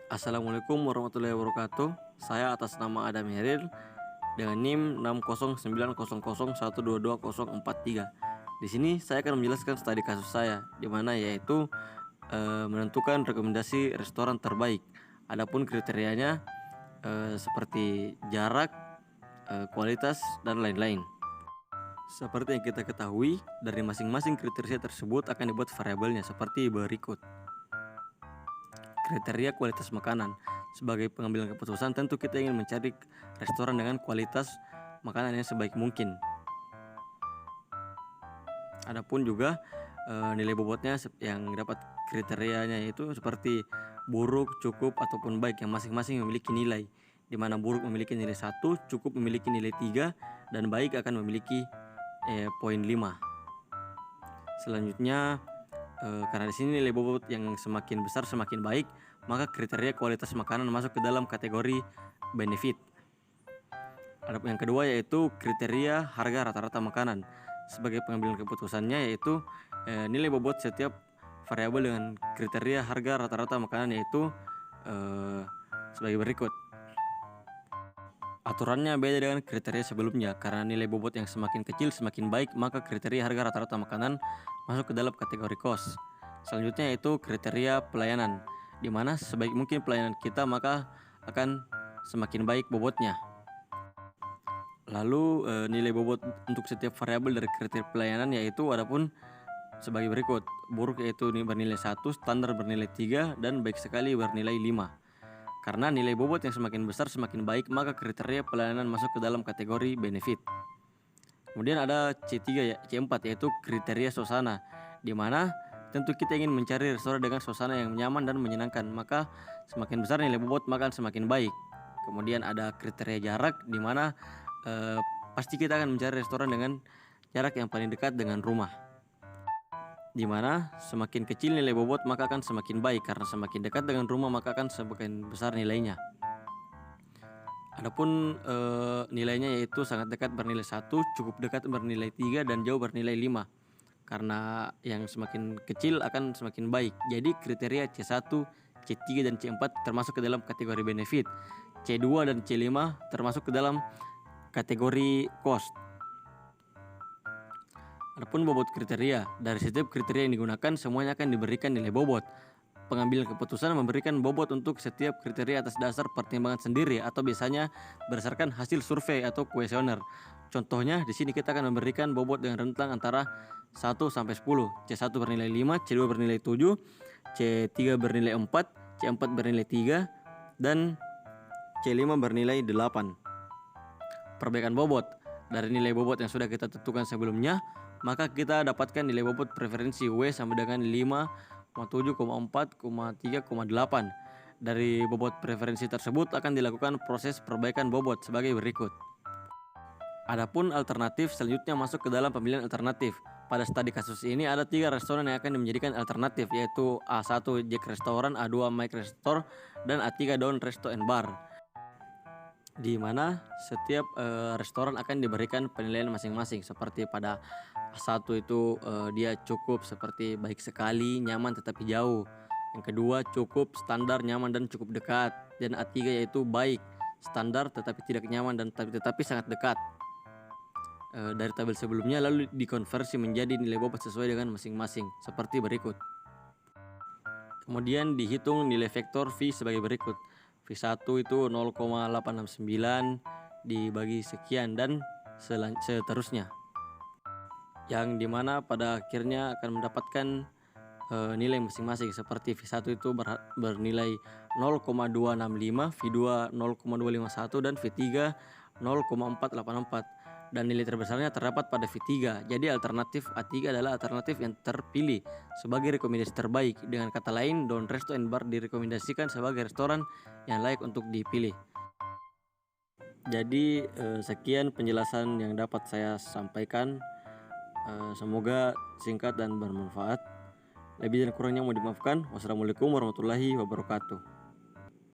Assalamualaikum warahmatullahi wabarakatuh. Saya atas nama Adam Heril dengan NIM 60900122043. Di sini saya akan menjelaskan studi kasus saya, di mana yaitu menentukan rekomendasi restoran terbaik. Adapun kriterianya seperti jarak, kualitas, dan lain-lain. Seperti yang kita ketahui, dari masing-masing kriteria tersebut akan dibuat variabelnya seperti berikut. Kriteria kualitas makanan. Sebagai pengambilan keputusan, tentu kita ingin mencari restoran dengan kualitas makanan yang sebaik mungkin. Adapun juga nilai bobotnya yang dapat kriterianya itu seperti buruk, cukup, ataupun baik, yang masing-masing memiliki nilai, di mana buruk memiliki nilai 1, cukup memiliki nilai 3, dan baik akan memiliki poin 5. Selanjutnya, karena di sini nilai bobot yang semakin besar semakin baik, maka kriteria kualitas makanan masuk ke dalam kategori benefit. Adapun yang kedua yaitu kriteria harga rata-rata makanan. Sebagai pengambilan keputusannya yaitu nilai bobot setiap variabel dengan kriteria harga rata-rata makanan yaitu sebagai berikut. Aturannya beda dengan kriteria sebelumnya. Karena nilai bobot yang semakin kecil semakin baik, maka kriteria harga rata-rata makanan masuk ke dalam kategori cost. Selanjutnya yaitu kriteria pelayanan, di mana sebaik mungkin pelayanan kita maka akan semakin baik bobotnya. Lalu nilai bobot untuk setiap variabel dari kriteria pelayanan yaitu adapun sebagai berikut. Buruk yaitu bernilai 1, standar bernilai 3, dan baik sekali bernilai 5. Karena nilai bobot yang semakin besar semakin baik, maka kriteria pelayanan masuk ke dalam kategori benefit. Kemudian ada C3 C4 yaitu kriteria suasana, di mana tentu kita ingin mencari restoran dengan suasana yang nyaman dan menyenangkan, maka semakin besar nilai bobot maka semakin baik. Kemudian ada kriteria jarak, di mana pasti kita akan mencari restoran dengan jarak yang paling dekat dengan rumah, di mana semakin kecil nilai bobot maka akan semakin baik, karena semakin dekat dengan rumah maka akan semakin besar nilainya. Adapun nilainya yaitu sangat dekat bernilai 1, cukup dekat bernilai 3, dan jauh bernilai 5. Karena yang semakin kecil akan semakin baik. Jadi kriteria C1, C3, dan C4 termasuk ke dalam kategori benefit. C2 dan C5 termasuk ke dalam kategori cost. Adapun bobot kriteria, dari setiap kriteria yang digunakan semuanya akan diberikan nilai bobot. Pengambilan keputusan memberikan bobot untuk setiap kriteria atas dasar pertimbangan sendiri atau biasanya berdasarkan hasil survei atau kuesioner. Contohnya di sini kita akan memberikan bobot dengan rentang antara 1 sampai 10. C1 bernilai 5, C2 bernilai 7, C3 bernilai 4, C4 bernilai 3, dan C5 bernilai 8. Perbaikan bobot. Dari nilai bobot yang sudah kita tentukan sebelumnya, maka kita dapatkan nilai bobot preferensi W sama dengan 5,7,4,3,8. Dari bobot preferensi tersebut akan dilakukan proses perbaikan bobot sebagai berikut. Adapun alternatif selanjutnya masuk ke dalam pemilihan alternatif. Pada studi kasus ini ada 3 restoran yang akan menjadikan alternatif, yaitu A1 Jack Restaurant, A2 Mike Restaurant, dan A3 Don Resto and Bar, di mana setiap restoran akan diberikan penilaian masing-masing. Seperti pada A1 itu dia cukup, seperti baik sekali, nyaman tetapi jauh. Yang kedua cukup, standar, nyaman, dan cukup dekat. Dan A3 yaitu baik, standar tetapi tidak nyaman, dan tetapi sangat dekat. Dari tabel sebelumnya lalu dikonversi menjadi nilai bobot sesuai dengan masing-masing seperti berikut. Kemudian dihitung nilai vektor V sebagai berikut. V1 itu 0,869 dibagi sekian dan seterusnya, yang dimana pada akhirnya akan mendapatkan nilai masing-masing. Seperti V1 itu bernilai 0,265, V2 0,251, dan V3 0,484, dan nilai terbesarnya terdapat pada V3. Jadi alternatif A3 adalah alternatif yang terpilih sebagai rekomendasi terbaik. Dengan kata lain, Don Resto and Bar direkomendasikan sebagai restoran yang layak untuk dipilih. Jadi sekian penjelasan yang dapat saya sampaikan. Semoga singkat dan bermanfaat. Lebih dan kurangnya mohon dimaafkan. Wassalamualaikum warahmatullahi wabarakatuh.